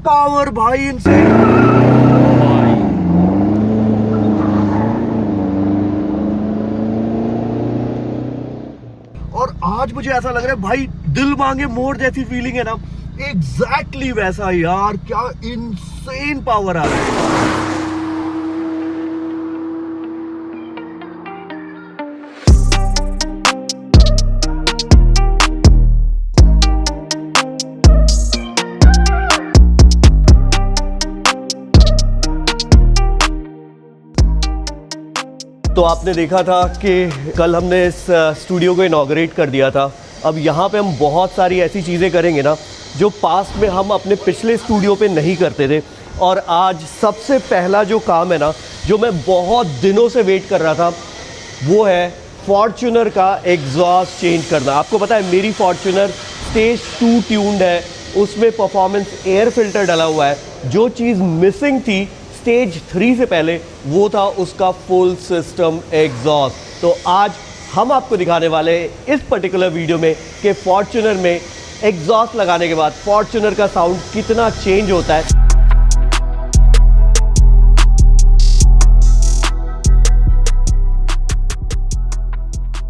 Power भाई इनसे। और आज मुझे ऐसा लग रहा है भाई, दिल मांगे मोर जैसी फीलिंग है ना, एग्जैक्टली वैसा यार। क्या इनसेन पावर आ रहा है। तो आपने देखा था कि कल हमने इस स्टूडियो को इनॉग्रेट कर दिया था। अब यहाँ पे हम बहुत सारी ऐसी चीज़ें करेंगे ना जो पास्ट में हम अपने पिछले स्टूडियो पे नहीं करते थे। और आज सबसे पहला जो काम है ना, जो मैं बहुत दिनों से वेट कर रहा था, वो है फॉर्च्यूनर का एग्जॉस्ट चेंज करना। आपको पता है मेरी फॉर्च्यूनर स्टेज 2 ट्यून्ड है, उसमें परफॉर्मेंस एयर फिल्टर डला हुआ है। जो चीज़ मिसिंग थी स्टेज 3 से पहले, वो था उसका फुल सिस्टम एग्जॉस्ट। तो आज हम आपको दिखाने वाले हैं इस पर्टिकुलर वीडियो में कि फॉर्च्यूनर में एग्जॉस्ट लगाने के बाद फॉर्च्यूनर का साउंड कितना चेंज होता है।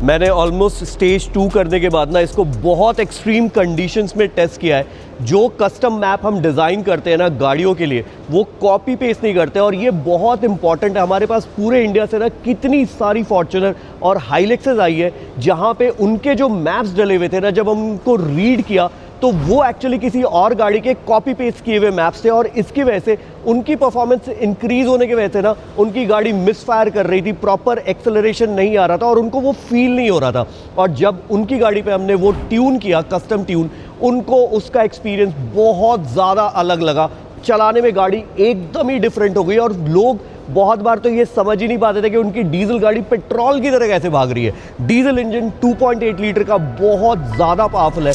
मैंने ऑलमोस्ट स्टेज 2 करने के बाद ना इसको बहुत एक्सट्रीम कंडीशंस में टेस्ट किया है। जो कस्टम मैप हम डिज़ाइन करते हैं ना गाड़ियों के लिए, वो कॉपी पेस्ट नहीं करते। और ये बहुत इंपॉर्टेंट है। हमारे पास पूरे इंडिया से ना कितनी सारी फॉर्च्यूनर और हाइलेक्सेस आई है जहाँ पे उनके जो मैप्स डले हुए थे ना, जब हम उनको रीड किया तो वो एक्चुअली किसी और गाड़ी के कॉपी पेस्ट किए हुए मैप्स थे। और इसकी वजह से उनकी परफॉर्मेंस इंक्रीज होने की वजह से ना उनकी गाड़ी मिसफायर कर रही थी, प्रॉपर एक्सेलरेशन नहीं आ रहा था और उनको वो फील नहीं हो रहा था। और जब उनकी गाड़ी पे हमने वो ट्यून किया, कस्टम ट्यून, उनको उसका एक्सपीरियंस बहुत ज़्यादा अलग लगा। चलाने में गाड़ी एकदम ही डिफरेंट हो गई। और लोग बहुत बार तो ये समझ ही नहीं पाते थे कि उनकी डीजल गाड़ी पेट्रोल की तरह कैसे भाग रही है। डीजल इंजन 2.8 लीटर का बहुत ज़्यादा पावरफुल है।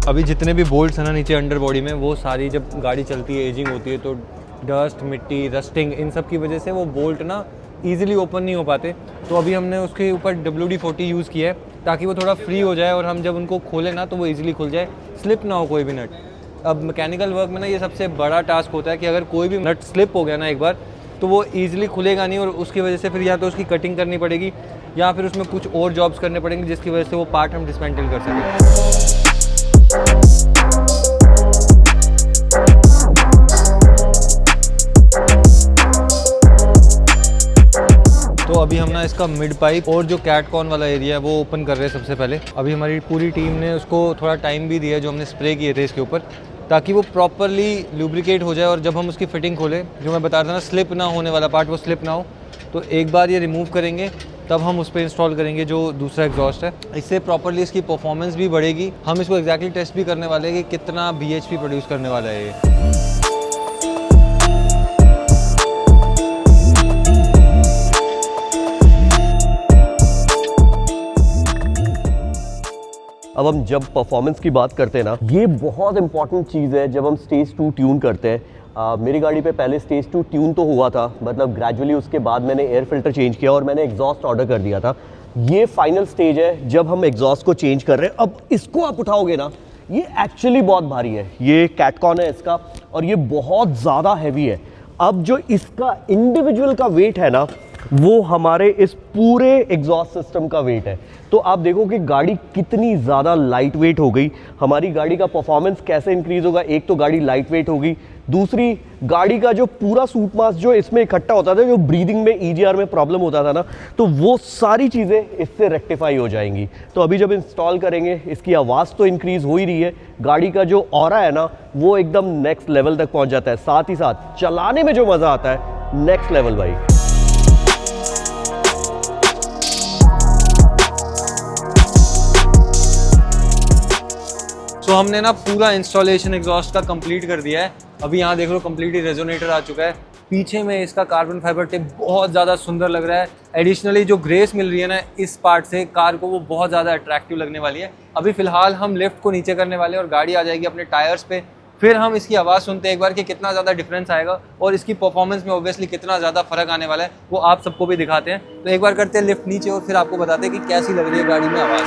अभी जितने भी बोल्ट्स हैं ना नीचे अंडर बॉडी में, वो सारी जब गाड़ी चलती है, एजिंग होती है, तो डस्ट, मिट्टी, रस्टिंग, इन सब की वजह से वो बोल्ट ना ईजिली ओपन नहीं हो पाते। तो अभी हमने उसके ऊपर WD-40 यूज़ किया है ताकि वो थोड़ा फ्री हो जाए और हम जब उनको खोलें ना तो वो ईजिली खुल जाए, स्लिप ना हो कोई भी नट। अब मैकेनिकल वर्क में ना ये सबसे बड़ा टास्क होता है कि अगर कोई भी नट स्लिप हो गया ना एक बार, तो वो ईजिली खुलेगा नहीं और उसकी वजह से फिर या तो उसकी कटिंग करनी पड़ेगी या फिर उसमें कुछ और जॉब्स करने पड़ेंगे जिसकी वजह से वो पार्ट हम डिसमेंटल कर सकें। तो अभी हम ना इसका मिड पाइप और जो कैटकॉन वाला एरिया है वो ओपन कर रहे हैं सबसे पहले। अभी हमारी पूरी टीम ने उसको थोड़ा टाइम भी दिया है, जो हमने स्प्रे किए थे इसके ऊपर, ताकि वो प्रॉपरली लुब्रिकेट हो जाए। और जब हम उसकी फिटिंग खोलें, जो मैं बता रहा था ना स्लिप ना होने वाला पार्ट, वो स्लिप ना हो, तो एक बार ये रिमूव करेंगे तब हम उस पर इंस्टॉल करेंगे जो दूसरा एग्जॉस्ट है। इससे प्रॉपरली इसकी परफॉर्मेंस भी बढ़ेगी। हम इसको एग्जैक्टली टेस्ट भी करने वाले हैं कि कितना BHP प्रोड्यूस करने वाला है ये। अब हम जब परफॉर्मेंस की बात करते हैं ना, ये बहुत इंपॉर्टेंट चीज़ है जब हम स्टेज 2 ट्यून करते हैं। मेरी गाड़ी पे पहले स्टेज 2 ट्यून तो हुआ था, मतलब ग्रेजुअली उसके बाद मैंने एयर फिल्टर चेंज किया और मैंने एग्जॉस्ट ऑर्डर कर दिया था। ये फाइनल स्टेज है जब हम एग्जॉस्ट को चेंज कर रहे हैं। अब इसको आप उठाओगे ना, ये एक्चुअली बहुत भारी है। ये कैटकॉन है इसका और ये बहुत ज़्यादा हैवी है। अब जो इसका इंडिविजुअल का वेट है ना, वो हमारे इस पूरे एग्जॉस्ट सिस्टम का वेट है। तो आप देखो कि गाड़ी कितनी ज़्यादा लाइट वेट हो गई। हमारी गाड़ी का परफॉर्मेंस कैसे इंक्रीज़ होगा, एक तो गाड़ी लाइट वेट होगी, दूसरी गाड़ी का जो पूरा सूट मास जो इसमें इकट्ठा होता था, जो ब्रीदिंग में EGR में प्रॉब्लम होता था ना, तो वो सारी चीज़ें इससे रेक्टिफाई हो जाएंगी। तो अभी जब इंस्टॉल करेंगे, इसकी आवाज़ तो इंक्रीज़ हो ही रही है, गाड़ी का जो ऑरा है ना वो एकदम नेक्स्ट लेवल तक पहुँच जाता है। साथ ही साथ चलाने में जो मज़ा आता है, नेक्स्ट लेवल भाई। तो हमने ना पूरा इंस्टॉलेशन एग्जॉस्ट का कंप्लीट कर दिया है। अभी यहाँ देख लो कंप्लीटली रेजोनेटर आ चुका है। पीछे में इसका कार्बन फाइबर टिप बहुत ज़्यादा सुंदर लग रहा है। एडिशनली जो ग्रेस मिल रही है ना इस पार्ट से कार को, वो बहुत ज़्यादा अट्रैक्टिव लगने वाली है। अभी फिलहाल हम लिफ्ट को नीचे करने वाले हैं और गाड़ी आ जाएगी अपने टायर्स पे फिर हम इसकी आवाज़ सुनते हैं एक बार कि कितना ज़्यादा डिफरेंस आएगा और इसकी परफॉर्मेंस में ऑब्वियसली कितना ज़्यादा फ़र्क आने वाला है वो आप सबको भी दिखाते हैं। तो एक बार करते हैं लिफ्ट नीचे और फिर आपको बताते हैं कि कैसी लग रही है गाड़ी में आवाज़।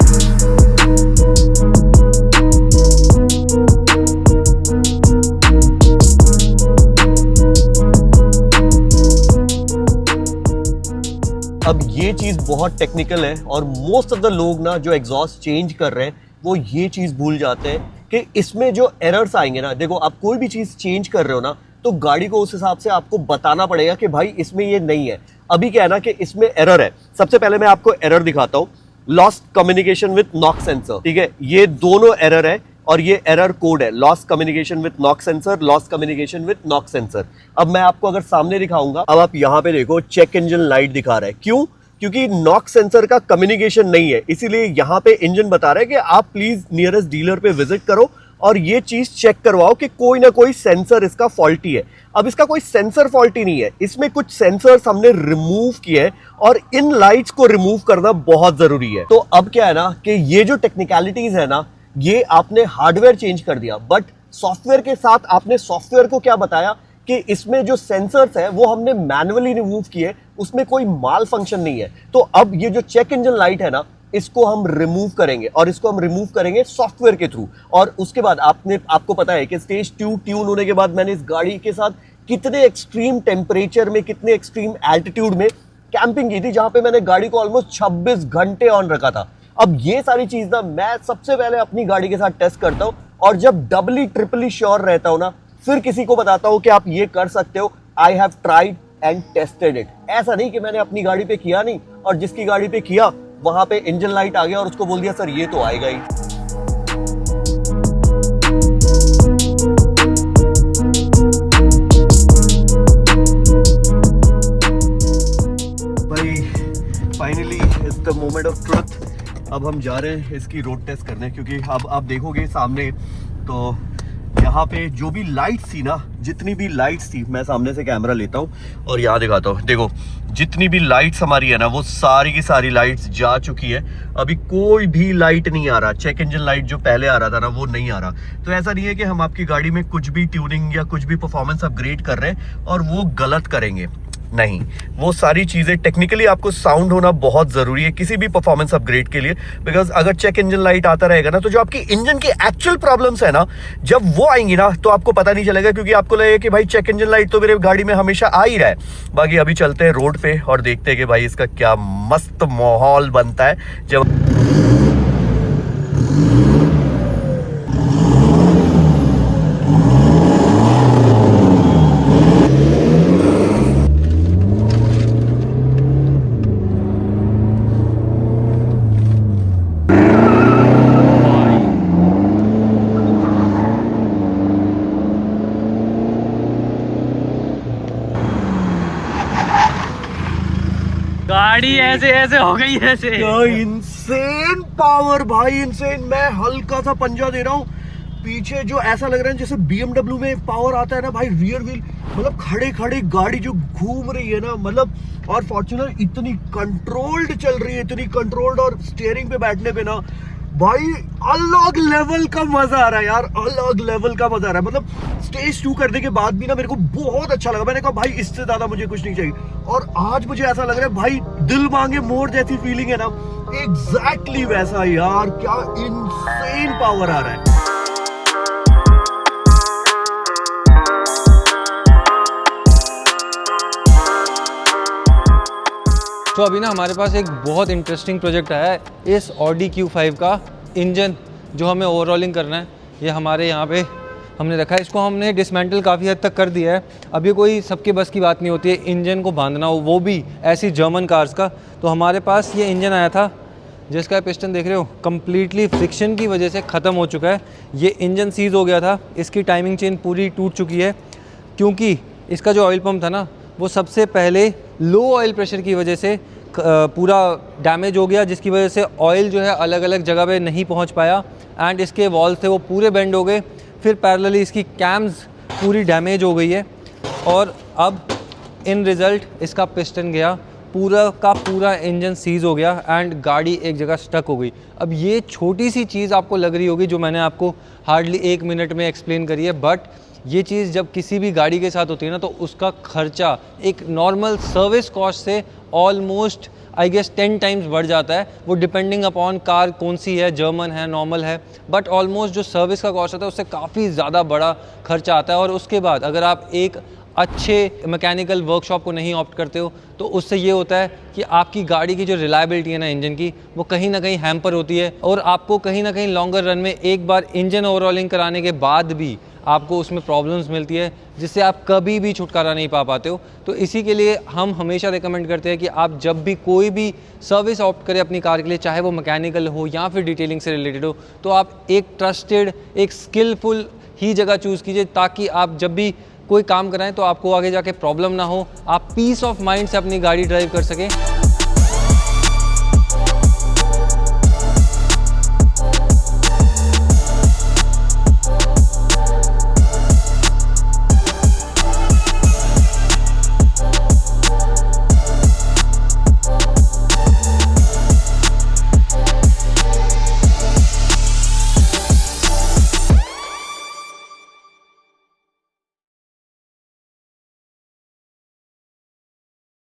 अब ये चीज़ बहुत टेक्निकल है और मोस्ट ऑफ द लोग ना जो एग्जॉस्ट चेंज कर रहे हैं वो ये चीज़ भूल जाते हैं कि इसमें जो एरर्स आएंगे ना, देखो आप कोई भी चीज़ चेंज कर रहे हो ना तो गाड़ी को उस हिसाब से आपको बताना पड़ेगा कि भाई इसमें ये नहीं है। अभी क्या है ना कि इसमें एरर है। सबसे पहले मैं आपको एरर दिखाता हूँ, lost communication with knock sensor, ठीक है, ये दोनों एरर है और ये एरर कोड है, lost communication with knock sensor, lost communication with knock sensor. अब मैं आपको अगर सामने दिखाऊंगा, अब आप यहाँ पे देखो चेक इंजन लाइट दिखा रहा है, क्यों? क्योंकि नॉक सेंसर का कम्युनिकेशन नहीं है, इसीलिए यहाँ पे इंजन बता रहा है कि आप प्लीज नियरेस्ट डीलर पे विजिट करो और ये चीज चेक करवाओ कि कोई ना कोई सेंसर इसका फॉल्टी है। अब इसका कोई सेंसर फॉल्टी नहीं है, इसमें कुछ सेंसर्स हमने रिमूव किए हैं और इन लाइट्स को रिमूव करना बहुत जरूरी है। तो अब क्या है ना कि ये जो टेक्निकलिटीज है ना, ये आपने हार्डवेयर चेंज कर दिया, बट सॉफ्टवेयर के साथ आपने सॉफ्टवेयर को क्या बताया कि इसमें जो सेंसर्स है वो हमने मैन्युअली रिमूव किए, उसमें कोई माल फंक्शन नहीं है। तो अब ये जो चेक इंजन लाइट है ना, इसको हम रिमूव करेंगे और इसको हम रिमूव करेंगे सॉफ्टवेयर के थ्रू। और उसके बाद आपको पता है कि स्टेज 2 ट्यून होने के बाद मैंने इस गाड़ी के साथ कितने एक्सट्रीम टेम्परेचर में, कितने एक्सट्रीम एल्टीट्यूड में कैंपिंग की थी, जहां पे मैंने गाड़ी को ऑलमोस्ट 26 घंटे ऑन रखा था। अब ये सारी चीज ना मैं सबसे पहले अपनी गाड़ी के साथ टेस्ट करता हूँ और जब डबली ट्रिपली श्योर रहता हूँ ना, फिर किसी को बताता हूँ कि आप ये कर सकते हो। I have tried and tested it. ऐसा नहीं कि मैंने अपनी गाड़ी पे किया नहीं और जिसकी गाड़ी पे किया वहां पे इंजन लाइट आ गया और उसको बोल दिया सर ये तो आएगा ही। भाई finally it's the moment of truth. अब हम जा रहे हैं इसकी रोड टेस्ट करने, क्योंकि अब आप देखोगे सामने तो यहाँ पे जो भी लाइट्स थी ना, जितनी भी लाइट्स थी, मैं सामने से कैमरा लेता हूँ और यहाँ दिखाता हूँ, देखो जितनी भी लाइट्स हमारी है ना वो सारी की सारी लाइट्स जा चुकी है। अभी कोई भी लाइट नहीं आ रहा, चेक इंजन लाइट जो पहले आ रहा था ना वो नहीं आ रहा। तो ऐसा नहीं है कि हम आपकी गाड़ी में कुछ भी ट्यूनिंग या कुछ भी परफॉर्मेंस अपग्रेड कर रहे हैं और वो गलत करेंगे, नहीं। वो सारी चीज़ें टेक्निकली आपको साउंड होना बहुत ज़रूरी है किसी भी परफॉर्मेंस अपग्रेड के लिए, बिकॉज अगर चेक इंजन लाइट आता रहेगा ना तो जो आपकी इंजन की एक्चुअल प्रॉब्लम्स है ना, जब वो आएंगी ना तो आपको पता नहीं चलेगा, क्योंकि आपको लगेगा कि भाई चेक इंजन लाइट तो मेरे गाड़ी में हमेशा आ ही रहा है। बाकी अभी चलते हैं रोड पे और देखते हैं कि भाई इसका क्या मस्त माहौल बनता है जब गाड़ी ऐसे ऐसे हो गई ऐसे। इनसेन पावर भाई, इनसेन। मैं हल्का सा पंजा दे रहा हूँ, पीछे जो ऐसा लग रहा है जैसे BMW में पावर आता है ना भाई, रियर व्हील, मतलब खड़े खड़े गाड़ी जो घूम रही है ना, मतलब। और फॉर्च्यूनर इतनी कंट्रोल्ड चल रही है, इतनी कंट्रोल्ड, और स्टीयरिंग पे बैठने पे ना भाई अलग लेवल का मजा आ रहा है यार, अलग लेवल का मजा आ रहा है। मतलब स्टेज 2 करने के बाद भी ना मेरे को बहुत अच्छा लगा। मैंने कहा भाई इससे ज्यादा मुझे कुछ नहीं चाहिए, और आज मुझे ऐसा लग रहा है भाई दिल मांगे मोर जैसी फीलिंग है ना, एग्जैक्टली वैसा यार। क्या इनसेन पावर आ रहा है। तो अभी ना हमारे पास एक बहुत इंटरेस्टिंग प्रोजेक्ट आया है, इस ऑडी Q5 का इंजन जो हमें ओवरऑलिंग करना है। ये हमारे यहाँ पे हमने रखा है, इसको हमने डिसमेंटल काफ़ी हद तक कर दिया है। अब ये कोई सबके बस की बात नहीं होती है इंजन को बांधना हो, वो भी ऐसी जर्मन कार्स का। तो हमारे पास ये इंजन आया था जिसका पिस्टन देख रहे हो कम्प्लीटली फ्रिक्शन की वजह से ख़त्म हो चुका है। ये इंजन सीज हो गया था, इसकी टाइमिंग चेन पूरी टूट चुकी है, क्योंकि इसका जो ऑयल पम्प था ना वो सबसे पहले लो ऑयल प्रेशर की वजह से पूरा डैमेज हो गया, जिसकी वजह से ऑयल जो है अलग अलग जगह पे नहीं पहुंच पाया एंड इसके वॉल्व थे वो पूरे बेंड हो गए। फिर पैरेलली इसकी कैम्स पूरी डैमेज हो गई है और अब इन रिज़ल्ट इसका पिस्टन गया पूरा का पूरा इंजन सीज हो गया एंड गाड़ी एक जगह स्टक हो गई। अब ये छोटी सी चीज़ आपको लग रही होगी जो मैंने आपको हार्डली 1 मिनट में एक्सप्लेन करी है, बट ये चीज़ जब किसी भी गाड़ी के साथ होती है ना तो उसका खर्चा एक नॉर्मल सर्विस कॉस्ट से ऑलमोस्ट आई गेस 10 टाइम्स बढ़ जाता है। वो डिपेंडिंग अपॉन कार कौन सी है, जर्मन है, नॉर्मल है, बट ऑलमोस्ट जो सर्विस का कॉस्ट आता है उससे काफ़ी ज़्यादा बड़ा खर्चा आता है। और उसके बाद अगर आप एक अच्छे मैकेनिकल वर्कशॉप को नहीं ऑप्ट करते हो तो उससे ये होता है कि आपकी गाड़ी की जो रिलायबिलिटी है ना इंजन की, वो कहीं ना कहीं हैम्पर होती है और आपको कहीं ना कहीं लॉन्गर रन में एक बार इंजन ओवरऑलिंग कराने के बाद भी आपको उसमें प्रॉब्लम्स मिलती है जिससे आप कभी भी छुटकारा नहीं पा पाते हो। तो इसी के लिए हम हमेशा रिकमेंड करते हैं कि आप जब भी कोई भी सर्विस ऑप्ट करें अपनी कार के लिए, चाहे वो मैकेनिकल हो या फिर डिटेलिंग से रिलेटेड हो, तो आप एक ट्रस्टेड, एक स्किलफुल ही जगह चूज़ कीजिए ताकि आप जब भी कोई काम कराएं तो आपको आगे जाके प्रॉब्लम ना हो, आप पीस ऑफ माइंड से अपनी गाड़ी ड्राइव कर सकें।